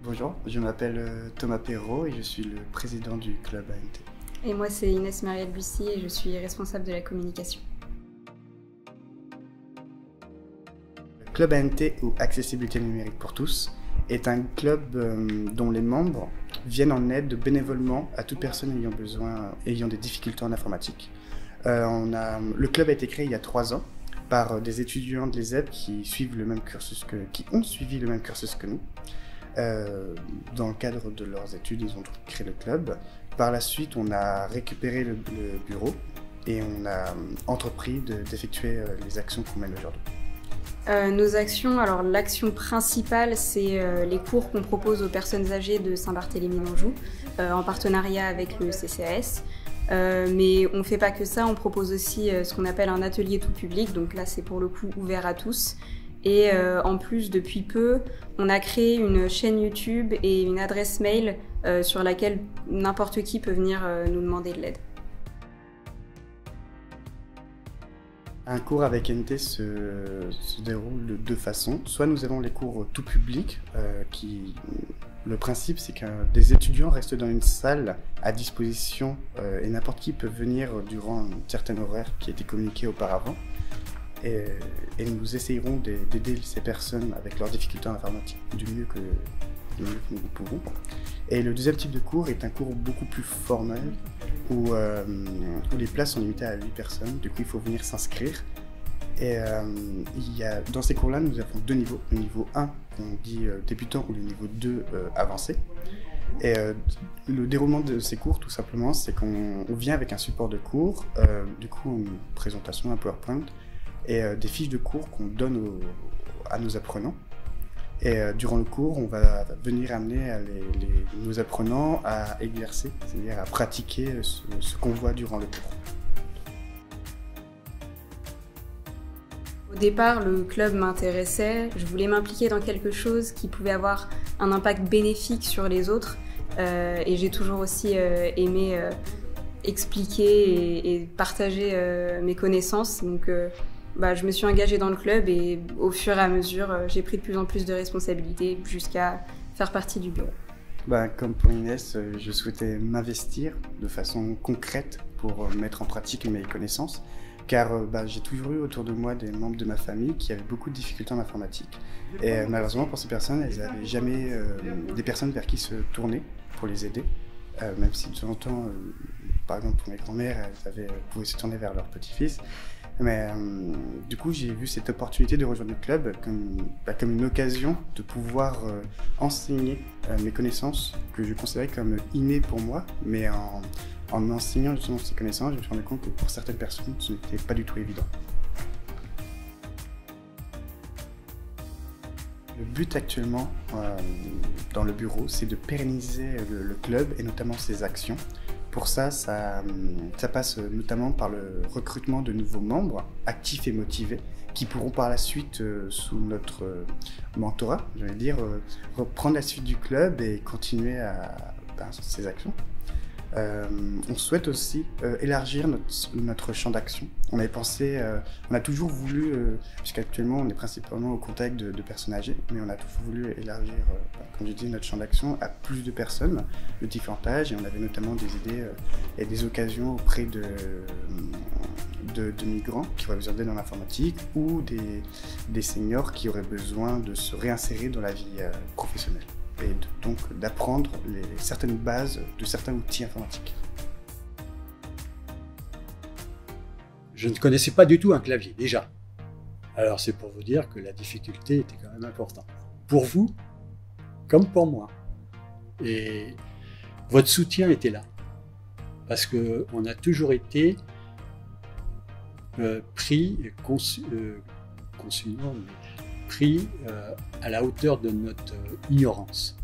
Bonjour, je m'appelle Thomas Perrault et je suis le président du club ANT. Et moi, c'est Inès Marielle Bussy et je suis responsable de la communication. Le club ANT ou Accessibilité numérique pour tous est un club dont les membres viennent en aide bénévolement à toute personne ayant des difficultés en informatique. Le club a été créé il y a 3 ans par des étudiants de l'ESEP qui ont suivi le même cursus que nous. Dans le cadre de leurs études, ils ont créé le club. Par la suite, on a récupéré le bureau et on a entrepris d'effectuer les actions qu'on mène aujourd'hui. Nos actions, alors l'action principale, c'est les cours qu'on propose aux personnes âgées de Saint-Barthélemy-d'Anjou, en partenariat avec le CCAS. Mais on ne fait pas que ça, on propose aussi ce qu'on appelle un atelier tout public, donc là c'est pour le coup ouvert à tous. Et en plus, depuis peu, on a créé une chaîne YouTube et une adresse mail sur laquelle n'importe qui peut venir nous demander de l'aide. Un cours avec NT se déroule de 2 façons. Soit nous avons les cours tout public, le principe c'est que des étudiants restent dans une salle à disposition et n'importe qui peut venir durant un certain horaire qui a été communiqué auparavant. Et nous essayerons d'aider ces personnes avec leurs difficultés informatiques du mieux que nous pouvons. Et le deuxième type de cours est un cours beaucoup plus formel où les places sont limitées à 8 personnes, du coup il faut venir s'inscrire. Et dans ces cours-là, nous avons 2 niveaux. Le niveau 1 qu'on dit débutant ou le niveau 2 avancé. Et le déroulement de ces cours, tout simplement, c'est qu'on vient avec un support de cours, du coup une présentation, un PowerPoint, et des fiches de cours qu'on donne à nos apprenants. Et durant le cours, on va venir amener nos apprenants à exercer, c'est-à-dire à pratiquer ce qu'on voit durant le cours. Au départ, le club m'intéressait, je voulais m'impliquer dans quelque chose qui pouvait avoir un impact bénéfique sur les autres. Et j'ai toujours aussi aimé expliquer et partager mes connaissances. Donc, je me suis engagée dans le club et au fur et à mesure, j'ai pris de plus en plus de responsabilités jusqu'à faire partie du bureau. Comme pour Inès, je souhaitais m'investir de façon concrète pour mettre en pratique mes connaissances, car j'ai toujours eu autour de moi des membres de ma famille qui avaient beaucoup de difficultés en informatique. Et malheureusement pour ces personnes, elles n'avaient jamais des personnes vers qui se tourner pour les aider, même si de temps en temps, par exemple pour mes grands-mères, elles pouvaient se tourner vers leur petit-fils. Mais du coup, j'ai vu cette opportunité de rejoindre le club comme une occasion de pouvoir enseigner mes connaissances que je considérais comme innées pour moi, mais en enseignant justement ces connaissances, je me suis rendu compte que pour certaines personnes, ce n'était pas du tout évident. Le but actuellement dans le bureau, c'est de pérenniser le club et notamment ses actions. Pour ça, ça passe notamment par le recrutement de nouveaux membres actifs et motivés qui pourront par la suite, sous notre mentorat, reprendre la suite du club et continuer ces actions. On souhaite aussi élargir notre champ d'action. On a toujours voulu, puisqu'actuellement on est principalement au contact de personnes âgées, mais on a toujours voulu élargir, comme je dis, notre champ d'action à plus de personnes de différents âges, et on avait notamment des idées et des occasions auprès de migrants qui auraient besoin d'aide dans l'informatique ou des seniors qui auraient besoin de se réinsérer dans la vie professionnelle. Et donc d'apprendre certaines bases de certains outils informatiques. Je ne connaissais pas du tout un clavier, déjà. Alors c'est pour vous dire que la difficulté était quand même importante. Pour vous, comme pour moi. Et votre soutien était là. Parce qu'on a toujours été pris à la hauteur de notre ignorance.